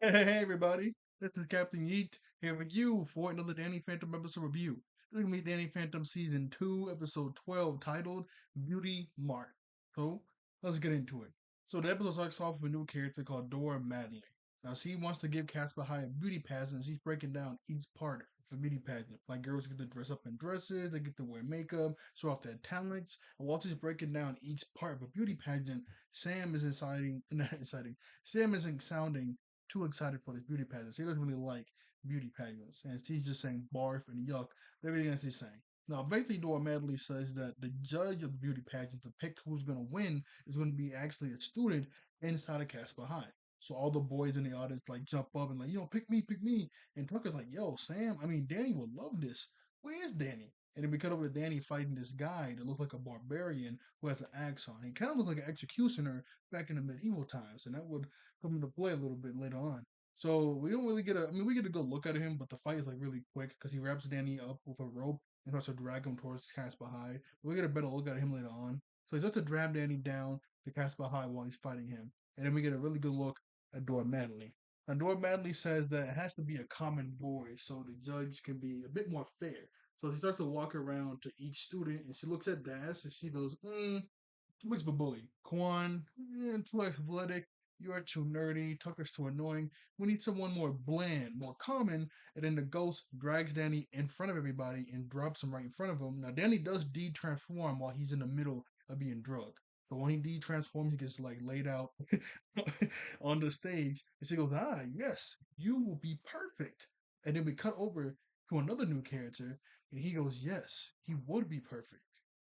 Hey everybody, this is Captain Yeet here with you for another Danny Phantom episode review. This is gonna be Danny Phantom season 2, episode 12, titled Beauty Mark. So let's get into it. So the episode starts off with a new character called Dora Madley. Now she wants to give Casper High a beauty pageant and she's breaking down each part of the beauty pageant. Like girls get to dress up in dresses, they get to wear makeup, show off their talents. And while she's breaking down each part of a beauty pageant, Sam is inciting, not inciting, Sam isn't sounding too excited for this beauty pageant. He doesn't really like beauty pageants. And he's just saying barf and yuck, everything else he's saying. Now, eventually, Dora Madley says that the judge of the beauty pageant to pick who's going to win is going to be actually a student inside of Casper High. So all the boys in the audience like jump up and like, pick me, pick me. And Tucker's like, yo, Sam, I mean, Danny would love this. Where is Danny? And then we cut over to Danny fighting this guy that looks like a barbarian who has an axe on. He kind of looks like an executioner back in the medieval times, and that would come into play a little bit later on. So we don't really get a, I mean, we get a good look at him, but the fight is like really quick because he wraps Danny up with a rope and starts to drag him towards Casper High. We get a better look at him later on. So he starts to drag Danny down to Casper High while he's fighting him. And then we get a really good look at Dora Madley. And Dora Madley says that it has to be a common boy so the judge can be a bit more fair. So she starts to walk around to each student and she looks at Das and she goes, too much of a bully. Kwan, too athletic. You are too nerdy. Tucker's too annoying. We need someone more bland, more common. And then the ghost drags Danny in front of everybody and drops him right in front of him. Now, Danny does de-transform while he's in the middle of being drugged. So when he de-transforms, he gets like laid out on the stage. And she goes, yes, you will be perfect. And then we cut over to another new character. And he goes, yes, he would be perfect.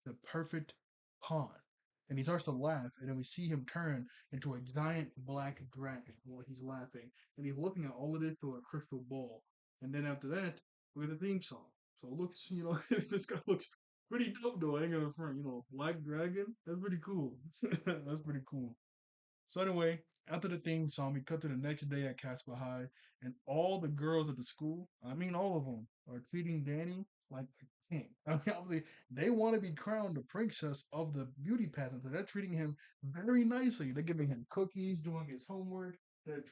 The perfect pawn. And he starts to laugh, and then we see him turn into a giant black dragon while he's laughing, and he's looking at all of this through a crystal ball. And then after that, we get the theme song. So it looks, this guy looks pretty dope though. I ain't gonna front, black dragon. That's pretty cool. That's pretty cool. So anyway, after the theme song, we cut to the next day at Casper High, and all the girls at the school, I mean all of them, are treating Danny like a king. I mean, obviously, they want to be crowned the princess of the beauty pageant, so they're treating him very nicely. They're giving him cookies, doing his homework. They're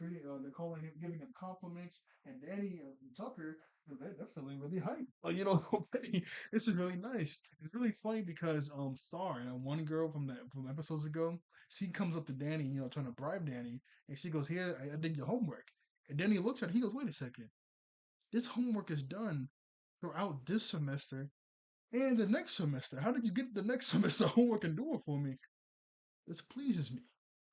calling him, giving him compliments, and Danny and Tucker, they're feeling really hyped. Like, okay, this is really nice. It's really funny because Star, one girl from episodes ago, she comes up to Danny, trying to bribe Danny, and she goes, "Here, I did your homework." And Danny looks at it, he goes, "Wait a second, this homework is done throughout this semester and the next semester. How did you get the next semester homework and do it for me? This pleases me.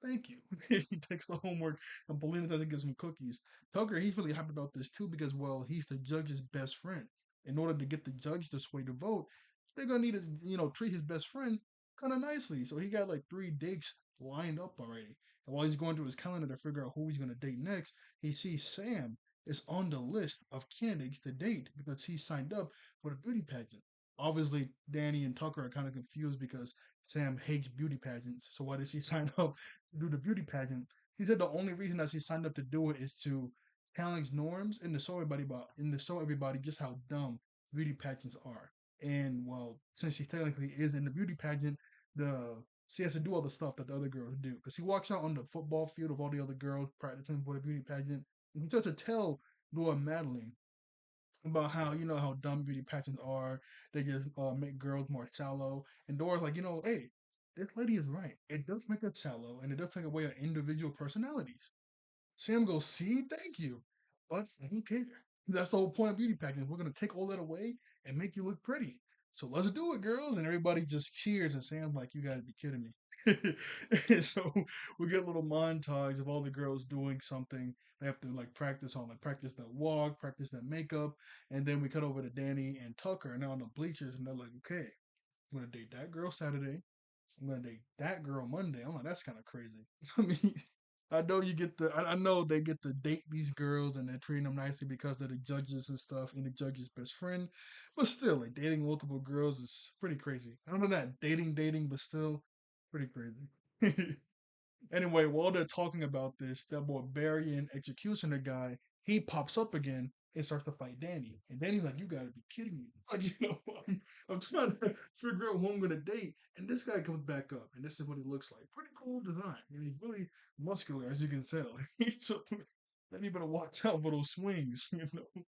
Thank you." He takes the homework, and Paulina doesn't give him cookies. Tucker, he's really happy about this too because, well, he's the judge's best friend. In order to get the judge to sway the vote, they're gonna need to, treat his best friend kind of nicely. So he got like 3 dates lined up already. And while he's going through his calendar to figure out who he's gonna date next, he sees Sam is on the list of candidates to date because he signed up for the beauty pageant. Obviously, Danny and Tucker are kind of confused because Sam hates beauty pageants. So why did she sign up to do the beauty pageant? He said the only reason that she signed up to do it is to challenge norms and to show everybody just how dumb beauty pageants are. And well, since she technically is in the beauty pageant, the she has to do all the stuff that the other girls do. Because he walks out on the football field of all the other girls practicing for the beauty pageant, and he starts to tell Laura Madeline about how dumb beauty pageants are. They just make girls more shallow. And Dora's like, hey, this lady is right. It does make us shallow, and it does take away our individual personalities. Sam goes, see, thank you, but I don't care. That's the whole point of beauty pageants. We're gonna take all that away and make you look pretty. So let's do it, girls. And everybody just cheers. And Sam's like, you gotta be kidding me. And so we get a little montage of all the girls doing something they have to like practice on, like practice their walk, practice their makeup. And then we cut over to Danny and Tucker, and they're on the bleachers, and they're like, okay, I'm gonna date that girl Saturday. I'm gonna date that girl Monday. I'm like, that's kind of crazy. I mean, I know they get to date these girls and they're treating them nicely because they're the judges and stuff and the judge's best friend. But still, like dating multiple girls is pretty crazy. I don't know that dating, but still pretty crazy. Anyway, while they're talking about this, that barbarian executioner guy, he pops up again and starts to fight Danny. And Danny's like, you gotta be kidding me. Like, I'm trying to figure out who I'm gonna date. And this guy comes back up, and this is what he looks like. Pretty cool design. And he's really muscular, as you can tell. So Danny better watch out for those swings, you know.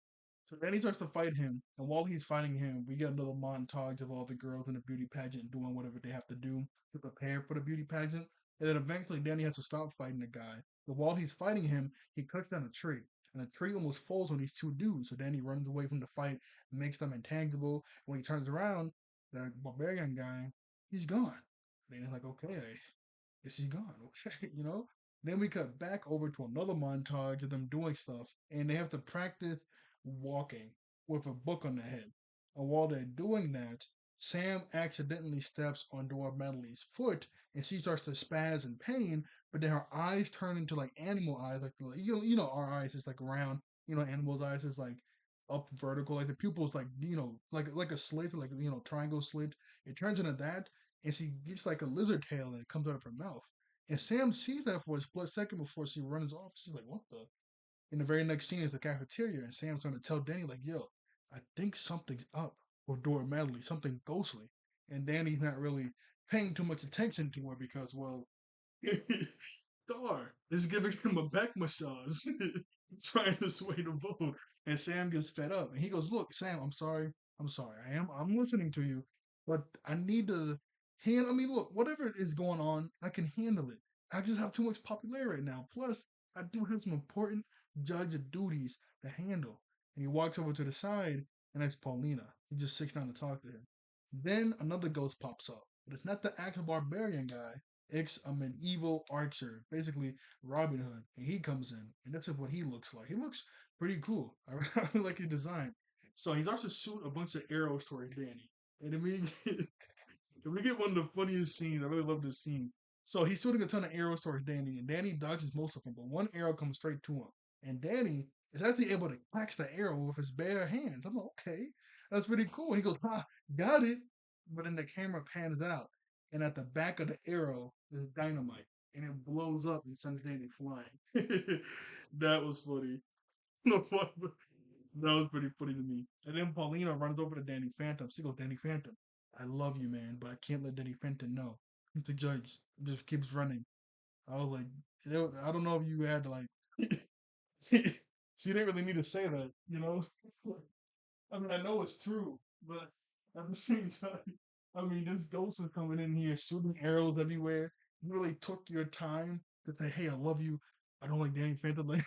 So then he starts to fight him, and while he's fighting him, we get another montage of all the girls in the beauty pageant doing whatever they have to do to prepare for the beauty pageant. And then eventually Danny has to stop fighting the guy. But while he's fighting him, he cuts down a tree. And the tree almost falls on these two dudes. So Danny runs away from the fight, makes them intangible. When he turns around, the barbarian guy, he's gone. Danny's like, okay, is he gone? Okay, you know? Then we cut back over to another montage of them doing stuff, and they have to practice walking with a book on their head. And while they're doing that, Sam accidentally steps on Dora Medley's foot, and she starts to spaz in pain. But then her eyes turn into like animal eyes, like you know our eyes is like round, you know animals' eyes is like up vertical, like the pupils like like a slit, like triangle slit. It turns into that, and she gets like a lizard tail and it comes out of her mouth. And Sam sees that for a split second before she runs off. She's like, what the? In the very next scene is the cafeteria, and Sam's trying to tell Danny, like, yo, I think something's up with Dora Medley, something ghostly. And Danny's not really paying too much attention to her because, well, Star is giving him a back massage, trying to sway the vote. And Sam gets fed up, and he goes, "Look, Sam, I'm sorry, I'm sorry. I'm listening to you, but I need to hand. I mean, look, whatever is going on, I can handle it. I just have too much popularity right now. Plus, I do have some important judge duties to handle." And he walks over to the side, and it's Paulina. He just sits down to talk to him. Then another ghost pops up, but it's not the actual barbarian guy. It's a medieval archer, basically Robin Hood, and he comes in, and this is what he looks like. He looks pretty cool. I really like his design. So he starts to shoot a bunch of arrows towards Danny, and we get one of the funniest scenes. I really love this scene. So he's shooting a ton of arrows towards Danny, and Danny dodges most of them, but one arrow comes straight to him, and Danny is actually able to catch the arrow with his bare hands. I'm like, okay, that's pretty cool. He goes, "Ha, got it!" But then the camera pans out, and at the back of the arrow is dynamite, and it blows up and sends Danny flying. That was funny. That was pretty funny to me. And then Paulina runs over to Danny Phantom. She goes, Danny Phantom, I love you, man, but I can't let Danny Phantom know. He's the judge. Just keeps running. I was like, I don't know if you had to like. She didn't really need to say that, you know. I mean, I know it's true, but at the same time, I mean, this ghost is coming in here shooting arrows everywhere. You really took your time to say, "Hey, I love you. I don't like Danny Phantom." Like,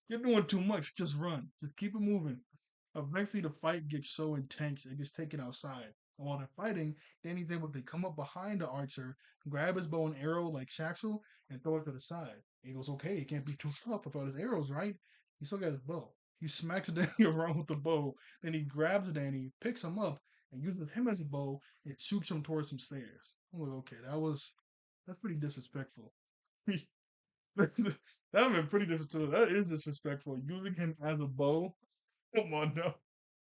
you're doing too much. Just run. Just keep it moving. Eventually, the fight gets so intense, it gets taken outside. And while they're fighting, Danny's able to come up behind the archer, grab his bow and arrow like Saxel, and throw it to the side. He goes, okay, he can't be too tough with all his arrows, right? He still got his bow. He smacks Danny around with the bow. Then he grabs Danny, picks him up, and uses him as a bow and shoots him towards some stairs. I'm like, okay, that's pretty disrespectful. That would have been pretty disrespectful. That is disrespectful. Using him as a bow. Come on, no.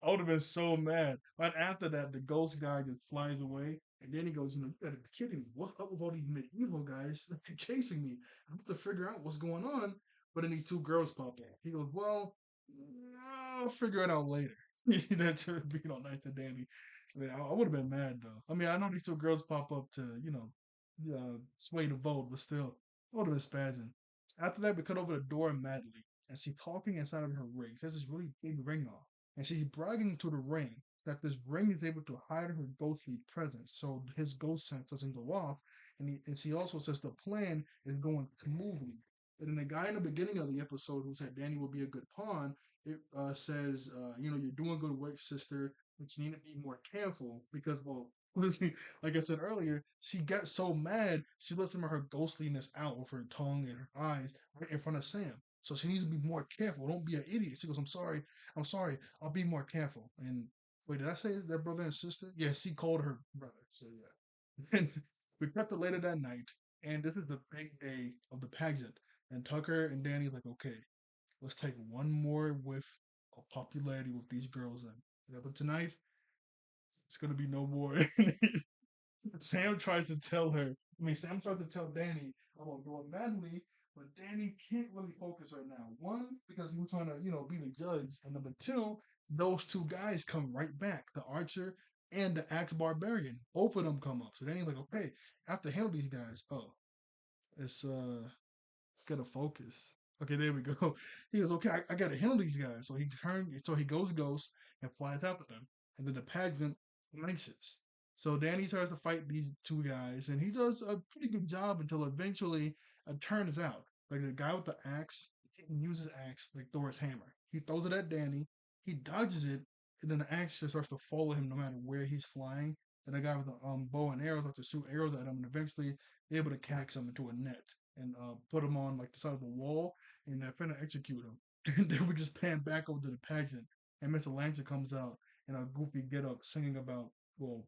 I would have been so mad. But after that, the ghost guy just flies away. And then he goes, you gotta be kidding me. What's up with all these medieval guys chasing me? I have to figure out what's going on. But then these two girls pop up. He goes, well, I'll figure it out later. That should being all nice to Danny. I mean, I would have been mad though. I mean, I know these two girls pop up to, sway the vote, but still, I would have been spazzing. After that, we cut over to Dora Madley, and she's talking inside of her ring. She has this really big ring on, and she's bragging to the ring that this ring is able to hide her ghostly presence, so his ghost sense doesn't go off. And she also says the plan is going smoothly. And then the guy in the beginning of the episode who said Danny will be a good pawn, it says, you're doing good work, sister, but you need to be more careful because, well, like I said earlier, she got so mad she let some of her ghostliness out with her tongue and her eyes right in front of Sam. So she needs to be more careful. Don't be an idiot. She goes, I'm sorry, I'll be more careful. And wait, did I say their brother and sister? Yes, he called her brother. So yeah. And we cut to later that night, and this is the big day of the pageant. And Tucker and Danny like, okay, let's take one more whiff of popularity with these girls. And after tonight, it's gonna be no more. Sam tries to tell her. I mean, Sam tries to tell Danny about doing badly, but Danny can't really focus right now. One, because he was trying to, be the judge, and number two, those two guys come right back, the archer and the axe barbarian. Both of them come up. So Danny's like, okay, I have to handle these guys. Oh, it's gotta focus. Okay, there we go. He goes, okay, I gotta handle these guys. So he goes ghost and flies after them. And then the pageant flances. So Danny tries to fight these two guys, and he does a pretty good job until eventually it turns out like the guy with the axe, he can use his axe like Thor's hammer. He throws it at Danny, he dodges it, and then the axe just starts to follow him no matter where he's flying. And the guy with the bow and arrows starts to shoot arrows at him, and eventually they're able to catch him into a net and put him on like the side of a wall, and they're finna execute him. And then we just pan back over to the pageant, and Mr. Lancer comes out in a goofy get up singing about, well,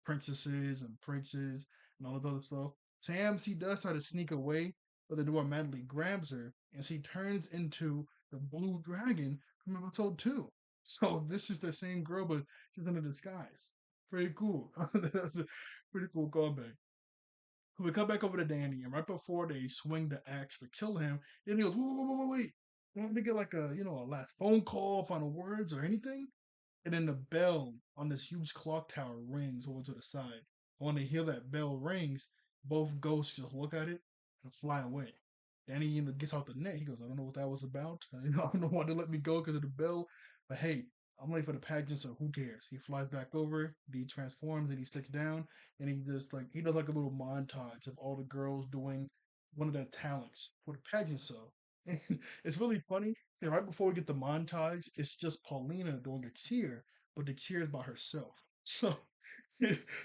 princesses and princes and all this other stuff. Sam, she does try to sneak away, but the door madly grabs her, and she turns into the blue dragon from episode 2. So this is the same girl, but she's in a disguise. Pretty cool. That's a pretty cool callback. We come back over to Danny, and right before they swing the axe to kill him, and he goes, wait. Want me to get like a last phone call, final words, or anything? And then the bell on this huge clock tower rings over to the side. And when they hear that bell rings, both ghosts just look at it and fly away. Danny, gets out the net. He goes, I don't know what that was about. I don't know why they let me go because of the bell. But hey, I'm late for the pageant, so who cares? He flies back over, he transforms, and he sits down, and he does like a little montage of all the girls doing one of their talents for the pageant show. And it's really funny. And right before we get the montage, it's just Paulina doing a cheer, but the cheer is by herself. So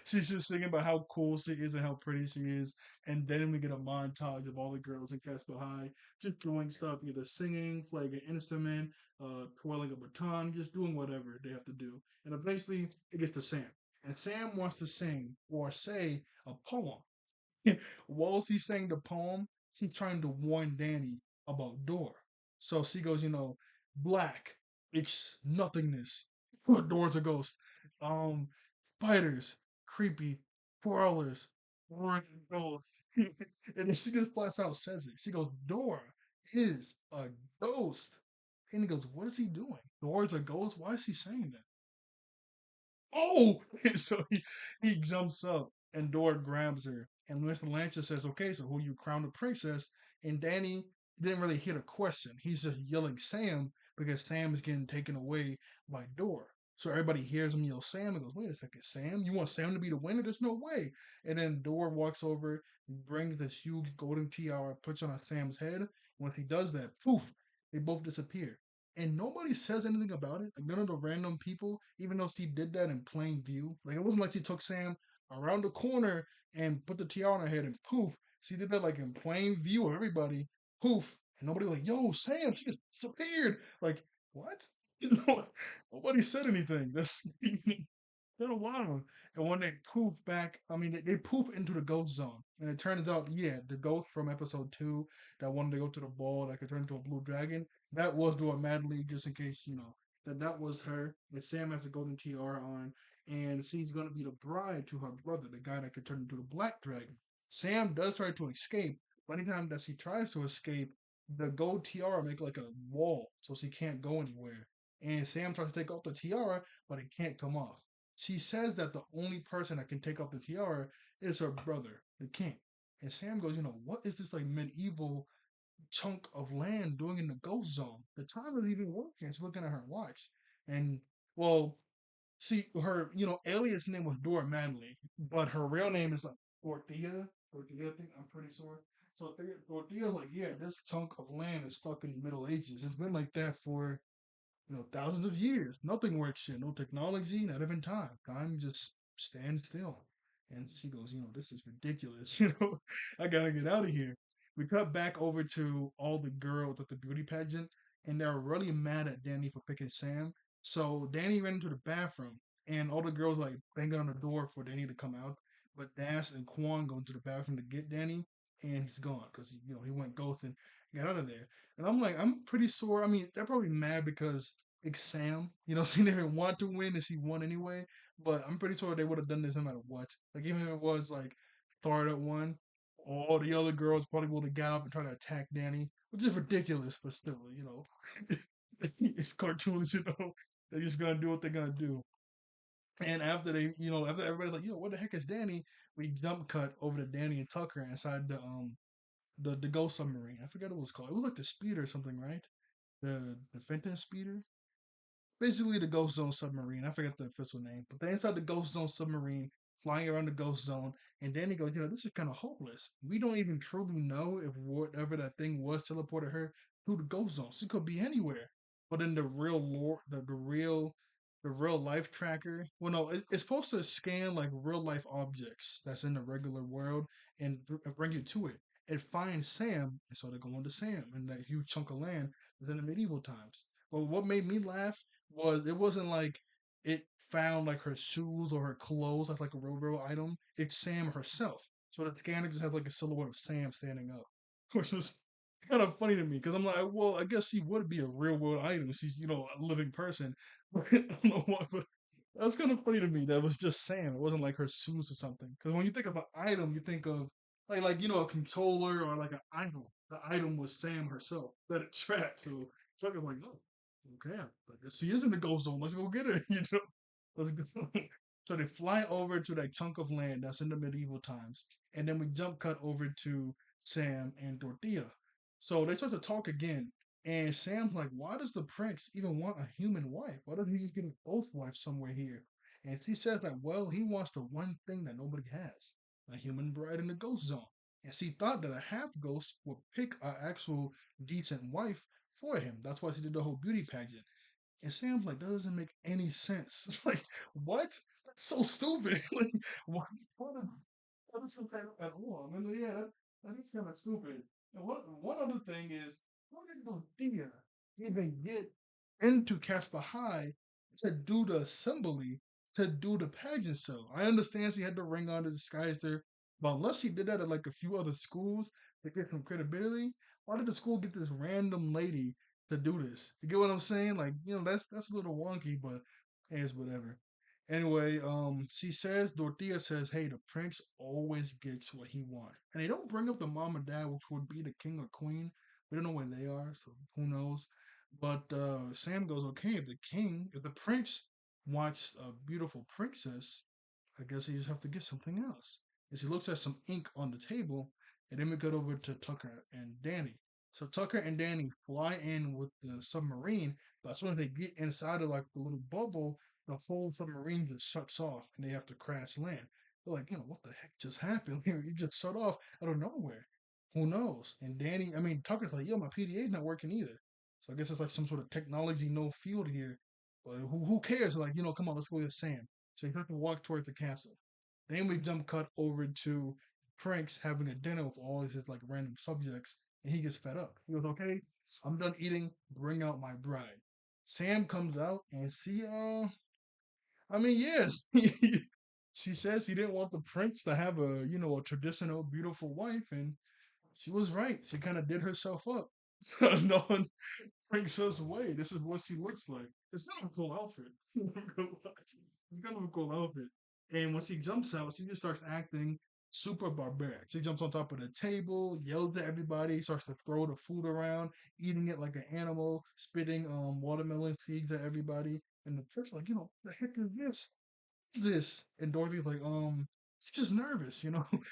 she's just singing about how cool she is and how pretty she is. And then we get a montage of all the girls in Casper High just doing stuff, either singing, playing an instrument, twirling a baton, just doing whatever they have to do. And eventually it gets to Sam. And Sam wants to sing or say a poem. While she's saying the poem, she's trying to warn Danny about Door. So she goes, black, it's nothingness. Door's a ghost. Um, Spiders, creepy, crawlers, working ghosts. And then she just flat out says it. She goes, Door is a ghost. And he goes, what is he doing? Door's a ghost? Why is he saying that? Oh, so he jumps up and Dora grabs her. And Mr. Lancher says, okay, so who you crown the princess? And Danny didn't really hear the question. He's just yelling Sam because Sam is getting taken away by Dora. So everybody hears him yell Sam and goes, wait a second, Sam? You want Sam to be the winner? There's no way. And then Dora walks over and brings this huge golden tiara, puts on Sam's head. When he does that, poof, they both disappear and nobody says anything about it. Like none of the random people, even though she did that in plain view. Like it wasn't like she took Sam around the corner and put the tiara on her head and poof. She did that like in plain view of everybody. Poof. And nobody was like, yo, Sam, she just disappeared. Like, what? Nobody said anything. That's been a while. And when they poof back, I mean, they poof into the ghost zone. And it turns out, yeah, the ghost from episode 2 that wanted to go to the ball that could turn into a blue dragon, that was doing Mad League just in case, that was her. And Sam has a golden tiara on. And she's going to be the bride to her brother, the guy that could turn into the black dragon. Sam does try to escape, but anytime that she tries to escape, the gold tiara make like a wall so she can't go anywhere. And Sam tries to take off the tiara, but it can't come off. She says that the only person that can take off the tiara is her brother, the king. And Sam goes, what is this like medieval chunk of land doing in the ghost zone? The time is even working. She's looking at her watch. And well, see, her, alias name was Dora Manley, but her real name is like Dorothea. Dorothea, I think, I'm pretty sure. So Dorothea's like, yeah, this chunk of land is stuck in the Middle Ages. It's been like that for thousands of years. Nothing works here. No technology, not even time. Time just stands still. And she goes, this is ridiculous. I gotta get out of here. We cut back over to all the girls at the beauty pageant, and they're really mad at Danny for picking Sam. So Danny ran into the bathroom, and all the girls like banging on the door for Danny to come out. But Das and Quan go into the bathroom to get Danny, and he's gone because he went ghost and got out of there. And I'm like, I'm pretty sure. I mean, they're probably mad because it's Sam. She didn't want to win and she won anyway. But I'm pretty sure they would have done this no matter what. Like, even if it was like Thor that won, all the other girls probably would have got up and tried to attack Danny, which is ridiculous, but still. It's cartoons, They're just gonna do what they're gonna do. And after after everybody's like, yo, what the heck is Danny? We jump cut over to Danny and Tucker inside the the ghost submarine. I forget what it was called. It was like the speeder or something, right? The Fenton speeder. Basically the Ghost Zone submarine. I forget the official name, but they're inside the Ghost Zone submarine, flying around the Ghost Zone. And then he goes, this is kind of hopeless. We don't even truly know if whatever that thing was teleported her to the Ghost Zone. She could be anywhere. But in the real lore, the real life tracker. Well, no, it's supposed to scan like real life objects that's in the regular world and bring you to it. It finds Sam, and so they go on to Sam, and that huge chunk of land is in the medieval times. But what made me laugh was it wasn't like it found like her shoes or her clothes as like a real item. It's Sam herself. So the scanner just had like a silhouette of Sam standing up, which was kind of funny to me because I'm like, well, I guess she would be a real world item. She's a living person. I don't know why, but that was kind of funny to me. That was just Sam. It wasn't like her shoes or something. Because when you think of an item, you think of like a controller or like an item. The item was Sam herself that it tracked. So I'm like, oh, okay, I guess she is in the ghost zone. Let's go get her. Let's go. So they fly over to that chunk of land that's in the medieval times, and then we jump cut over to Sam and Dorothea. So they start to talk again, and Sam's like, "Why does the prince even want a human wife? Why doesn't he just get an oath wife somewhere here?" And she says that, well, he wants the one thing that nobody has, a human bride in the ghost zone. And she thought that a half ghost would pick an actual decent wife for him. That's why she did the whole beauty pageant. And Sam's like, that doesn't make any sense. It's like, what? That's so stupid. Like, what that doesn't kind at all. I mean, yeah, that is kind of stupid. And one other thing is, how did Dorothea even get into Casper High to do the assembly, to do the pageant show? I understand she had the ring on to disguise her, but unless she did that at like a few other schools to get some credibility, why did the school get this random lady to do this? You get what I'm saying? Like, that's a little wonky, but hey, it's whatever. Anyway, Dorothea says, hey, the prince always gets what he wants. And they don't bring up the mom and dad, which would be the king or queen. We don't know where they are, so who knows. But Sam goes, okay, if the prince wants a beautiful princess, I guess he just have to get something else. As he looks at some ink on the table, and then we get over to Tucker and Danny. So Tucker and Danny fly in with the submarine, but as soon as they get inside of like the little bubble, the whole submarine just shuts off and they have to crash land. They're like, what the heck just happened here? You just shut off out of nowhere. Who knows? And Tucker's like, yo, my PDA's not working either. So I guess it's like some sort of technology no field here. But who cares? Like, come on, let's go with Sam. So he starts to walk towards the castle. Then we jump cut over to Pranks having a dinner with all of his like random subjects, and he gets fed up. He goes, okay, I'm done eating. Bring out my bride. Sam comes out and yes, she says he didn't want the prince to have a traditional beautiful wife, and she was right. She kind of did herself up. No one brings us away. This is what she looks like. It's kind of a cool outfit. It's kind of a cool outfit. And when she jumps out, she just starts acting super barbaric. She jumps on top of the table, yells at everybody, starts to throw the food around, eating it like an animal, spitting watermelon seeds at everybody. And the prince like, what the heck is this? This? And Dorothy's like, she's just nervous,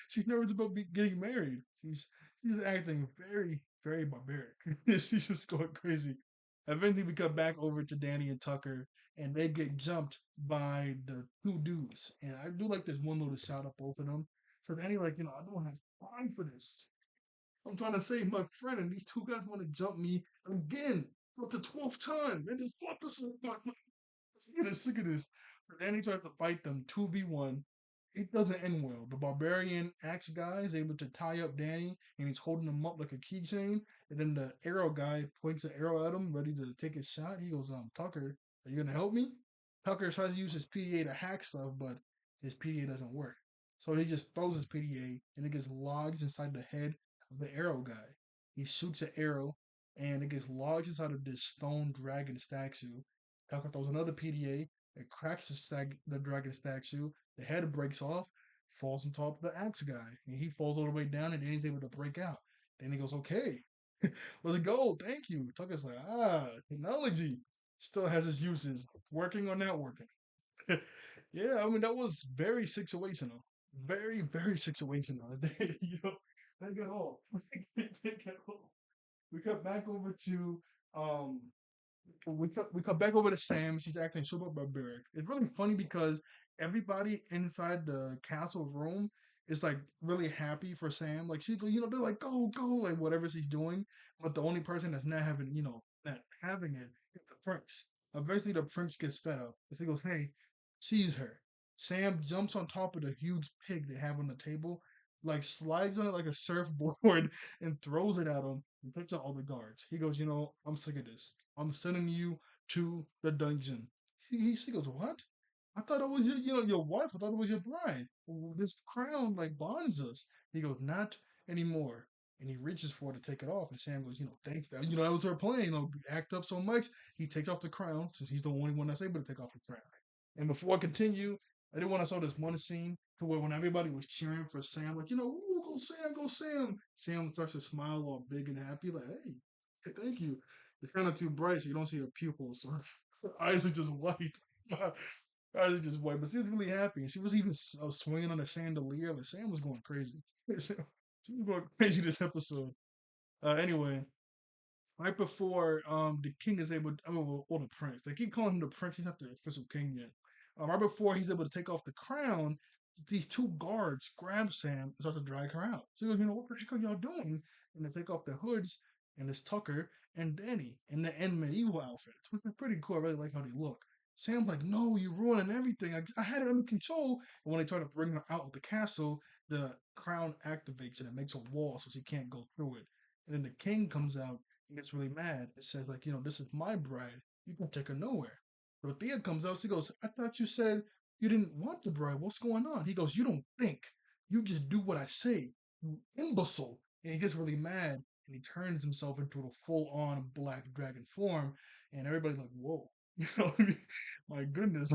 she's nervous about getting married. She's acting very, very barbaric. She's just going crazy. Eventually, we cut back over to Danny and Tucker, and they get jumped by the two dudes. And I do like this one little shout out both of them. So Danny, like, I don't have time for this. I'm trying to save my friend, and these two guys want to jump me again for the 12th time. And just flip us. Look at this, look at this. So Danny tries to fight them 2v1. It doesn't end well. The barbarian axe guy is able to tie up Danny and he's holding him up like a keychain. And then the arrow guy points an arrow at him, ready to take his shot. He goes, Tucker, are you gonna help me? Tucker tries to use his PDA to hack stuff, but his PDA doesn't work. So he just throws his PDA and it gets lodged inside the head of the arrow guy. He shoots an arrow and it gets lodged inside of this stone dragon statue. Tucker throws another PDA. It cracks the dragon statue. The head breaks off, falls on top of the axe guy, and he falls all the way down, and then he's able to break out. Then he goes, "Okay, let's go. Thank you." Tucker's like, technology still has its uses. Working or not working. Yeah, that was very situational. Very, very situational. They get off. They get off. We cut back over to um we cut back over to Sam. She's acting super barbaric. It's really funny because everybody inside the castle room is like really happy for Sam. Like she's they're like go go like whatever she's doing, but the only person that's not having not having it is the prince. Eventually, the prince gets fed up. And he goes, "Hey," sees her. Sam jumps on top of the huge pig they have on the table, like slides on it like a surfboard, and throws it at him and picks up all the guards. He goes, I'm sick of this. I'm sending you to the dungeon. She goes, what? I thought it was your wife. I thought it was your bride. This crown like bonds us. He goes, not anymore. And he reaches for it to take it off. And Sam goes, thank you. That was her plan. Act up so much. He takes off the crown since he's the only one that's able to take off the crown. And before I continue, I did want to show this one scene to where when everybody was cheering for Sam, like, "Ooh, go Sam, go Sam." Sam starts to smile all big and happy, like, hey, thank you. It's kind of too bright, so you don't see her pupils. So her eyes are just white. Her eyes are just white. But she was really happy. And she was even swinging on the chandelier. Like, Sam was going crazy. She was going crazy this episode. Anyway, right before the king is able, or the prince. They keep calling him the prince. He's not the official king yet. Right before he's able to take off the crown, these two guards grab Sam and start to drag her out. So he goes, what particular y'all doing? And they take off their hoods, and it's Tucker and Danny in the end medieval outfits, which is pretty cool. I really like how they look. Sam's like, no, you're ruining everything. I had it under control. And when they try to bring her out of the castle, the crown activates and it makes a wall so she can't go through it. And then the king comes out and gets really mad. It says, like, this is my bride. You can take her nowhere. Dorothea comes out. She goes, I thought you said you didn't want the bride. What's going on? He goes, you don't think. You just do what I say. You imbecile. And he gets really mad and he turns himself into a full on black dragon form. And everybody's like, whoa. My goodness,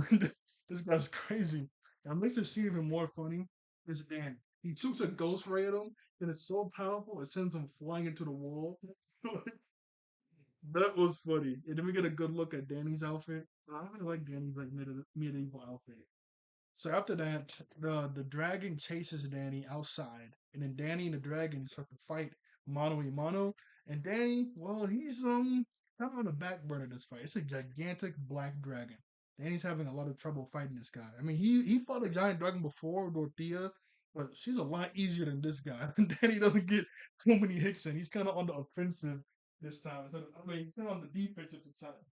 this guy's crazy. And what makes the scene even more funny is Dan. He shoots a ghost ray at him, and it's so powerful it sends him flying into the wall. That was funny. And then we get a good look at Danny's outfit. I really like Danny's like medieval outfit. So after that, the dragon chases Danny outside, and then Danny and the dragon start to fight mano a mano. And Danny, well, he's kind of on the back burner this fight. It's a gigantic black dragon. Danny's having a lot of trouble fighting this guy. I mean, he fought a giant dragon before, Dorothea, but she's a lot easier than this guy. Danny doesn't get too many hits in. He's kind of on the offensive this time. So, I mean, he's kind of on the defensive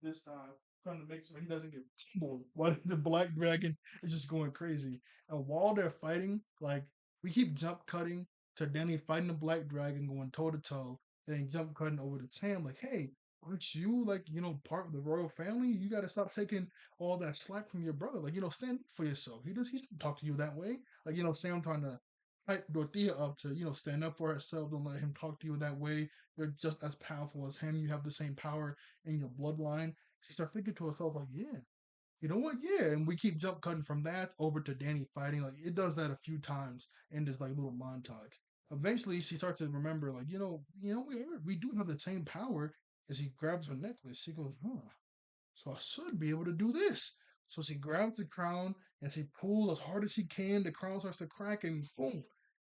this time, trying to make sure he doesn't get pummeled. While the black dragon is just going crazy. And while they're fighting, like we keep jump cutting to Danny fighting the black dragon, going toe to toe, and then jump cutting over to Tam, like, hey, aren't you like, part of the royal family? You gotta stop taking all that slack from your brother. Like, stand up for yourself. He doesn't talk to you that way. Like, Sam trying to hype Dorothea up to, stand up for herself. Don't let him talk to you that way. You're just as powerful as him. You have the same power in your bloodline. She starts thinking to herself, like, yeah, you know what? Yeah, and we keep jump cutting from that over to Danny fighting. Like it does that a few times in this like little montage. Eventually, she starts to remember, like we do have the same power. As he grabs her necklace, she goes, "Huh? So I should be able to do this." So she grabs the crown and she pulls as hard as she can. The crown starts to crack, and boom,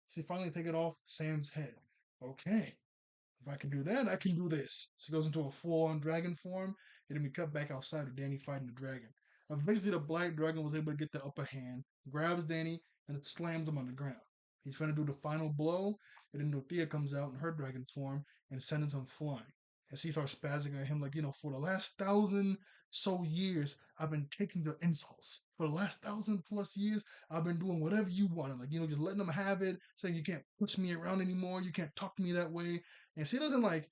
she finally take it off Sam's head. Okay, if I can do that, I can do this. She goes into a full-on dragon form, and then we cut back outside of Danny fighting the dragon. Eventually, the black dragon was able to get the upper hand, grabs Danny, and it slams him on the ground. He's trying to do the final blow, and then Dorothea comes out in her dragon form and sends him flying. And she starts spazzing at him like, for the last thousand so years, I've been taking your insults. For the last thousand plus years, I've been doing whatever you wanted. Like, just letting them have it, saying you can't push me around anymore, you can't talk to me that way. And she doesn't like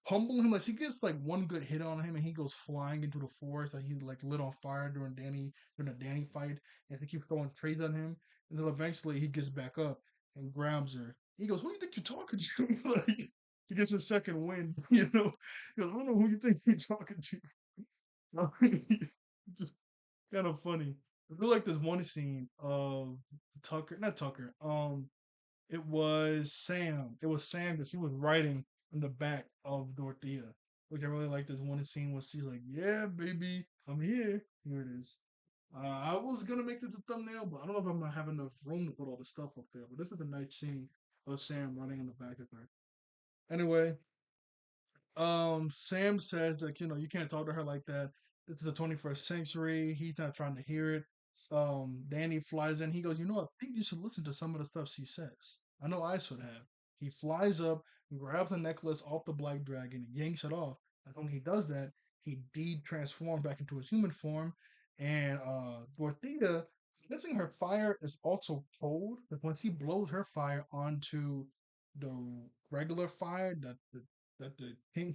humble him. Like she gets like one good hit on him, and he goes flying into the forest. Like he's like lit on fire during the Danny fight, and she keeps throwing trades on him. And then eventually he gets back up and grabs her. He goes, "Who do you think you're talking to?" Like he gets a second wind. He goes, "I don't know who you think you're talking to." Just kind of funny. I feel like there's one scene of Tucker, not Tucker. It was Sam. It was Sam because he was writing on the back of Dorothea, which I really like. This one scene was she's like, "Yeah, baby, I'm here. Here it is." I was gonna make this a thumbnail, but I don't know if I'm gonna have enough room to put all the stuff up there. But this is a nice scene. of Sam running in the back of her. Anyway, Sam says like, you can't talk to her like that. This is the 21st century. He's not trying to hear it. Danny flies in. He goes, I think you should listen to some of the stuff she says. I know I should have. He flies up, grabs the necklace off the black dragon, and yanks it off. And when he does that, he de-transforms back into his human form. And Dorothea, guessing her fire is also cold, but when she blows her fire onto the regular fire that the king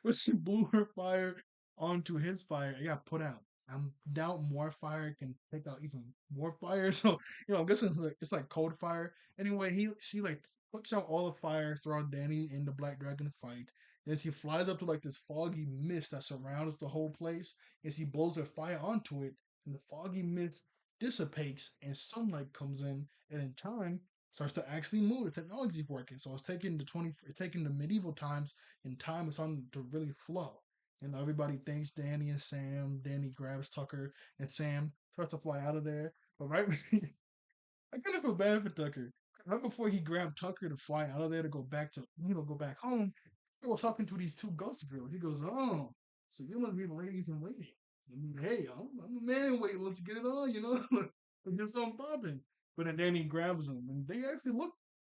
when she blew her fire onto his fire, it got put out. I'm doubt more fire can take out even more fire. So, I'm guessing it's like cold fire. Anyway, she like puts out all the fire, throughout Danny in the Black Dragon fight. And she flies up to like this foggy mist that surrounds the whole place, and she blows her fire onto it, and the foggy mist dissipates, and sunlight comes in, and in time starts to actually move. The technology's working, so it's taking the medieval times, and time is starting to really flow. And everybody thanks Danny and Sam. Danny grabs Tucker, and Sam starts to fly out of there. But right, I kind of feel bad for Tucker. Right before he grabbed Tucker to fly out of there to go back to, go back home, he was talking to these two ghost girls. He goes, "Oh, so you must be the ladies in waiting." I mean, hey, I'm a man in waiting. Let's get it on. Let's get something popping. But then Danny grabs them, and they actually look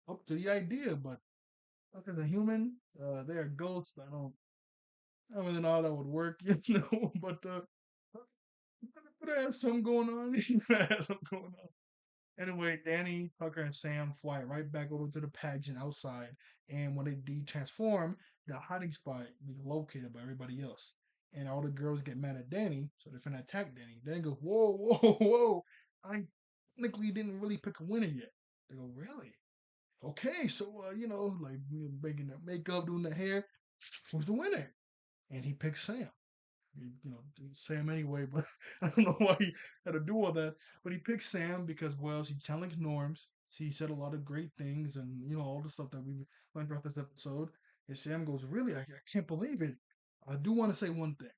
up to the idea. But Tucker's a human. They're ghosts. I don't really know how that would work, but could have something going on. You could have something going on. Anyway, Danny, Tucker, and Sam fly right back over to the pageant outside, and when they de-transform, the hiding spot is located by everybody else. And all the girls get mad at Danny, so they're finna attack Danny. Danny goes, "Whoa, whoa, whoa! I technically didn't really pick a winner yet." They go, "Really? Okay, so like making their makeup, doing the hair. Who's the winner?" And he picks Sam. Sam anyway, but I don't know why he had to do all that. But he picked Sam because, well, she challenged norms. She said a lot of great things, and all the stuff that we went throughout this episode. And Sam goes, "Really, I can't believe it. I do want to say one thing.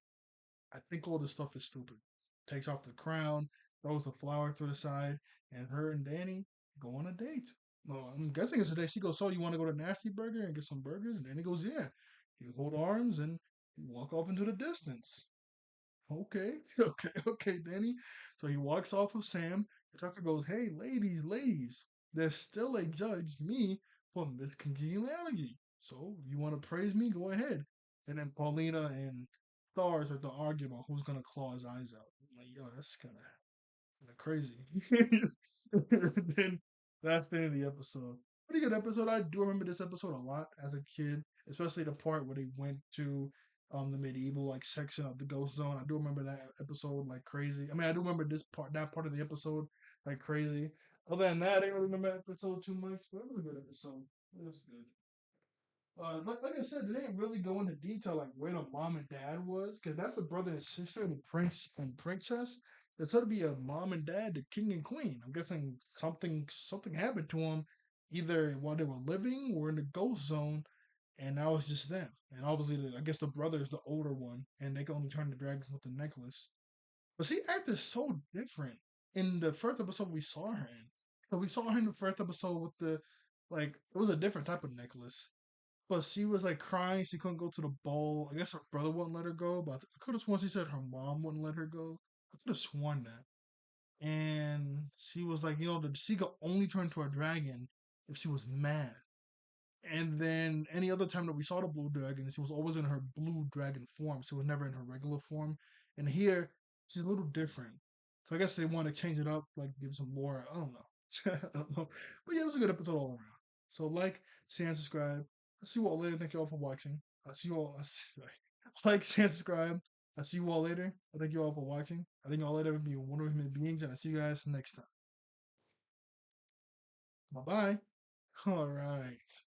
I think all this stuff is stupid." Takes off the crown, throws the flower to the side, and her and Danny go on a date. No, I'm guessing it's a date. She goes, "So you want to go to Nasty Burger and get some burgers?" And Danny goes, "Yeah." You hold arms and you walk off into the distance. Okay, okay, Danny. So he walks off of Sam. The Tucker goes, "Hey, ladies, ladies, there's still a judge, me, for miscongeniality. So you want to praise me? Go ahead." And then Paulina and Stars are to argue about who's gonna claw his eyes out. I'm like, yo, that's kind of crazy. Then that's the end of the episode. Pretty good episode. I do remember this episode a lot as a kid, especially the part where they went to the medieval like section of the ghost zone. I do remember that episode like crazy. I mean, I do remember that part of the episode like crazy. Other than that, I didn't really remember that episode too much, but it was a good episode. It was good. Like I said, they didn't really go into detail like where the mom and dad was, because that's the brother and sister, the prince and princess. There's sort to be a mom and dad, the king and queen. I'm guessing something happened to them, either while they were living or in the ghost zone, and now it's just them. And obviously, I guess the brother is the older one, and they can only turn the dragon with the necklace. But she acted so different in the first episode we saw her in. So we saw her in the first episode with the like it was a different type of necklace, but she was like crying. She couldn't go to the ball. I guess her brother wouldn't let her go, but I could have sworn she said her mom wouldn't let her go. I could have sworn that. And she was like, she could only turn to a dragon if she was mad. And then any other time that we saw the blue dragon, she was always in her blue dragon form. She was never in her regular form. And here, she's a little different. So I guess they want to change it up, like give some more. I don't know. I don't know. But yeah, it was a good episode all around. So like, share, and subscribe. I'll see you all later. Thank you all for watching. I'll see you all. Sorry. Like, share, and subscribe. I'll see you all later. I thank you all for watching. I think you all later be wonderful human beings, and I'll see you guys next time. Bye bye. All right.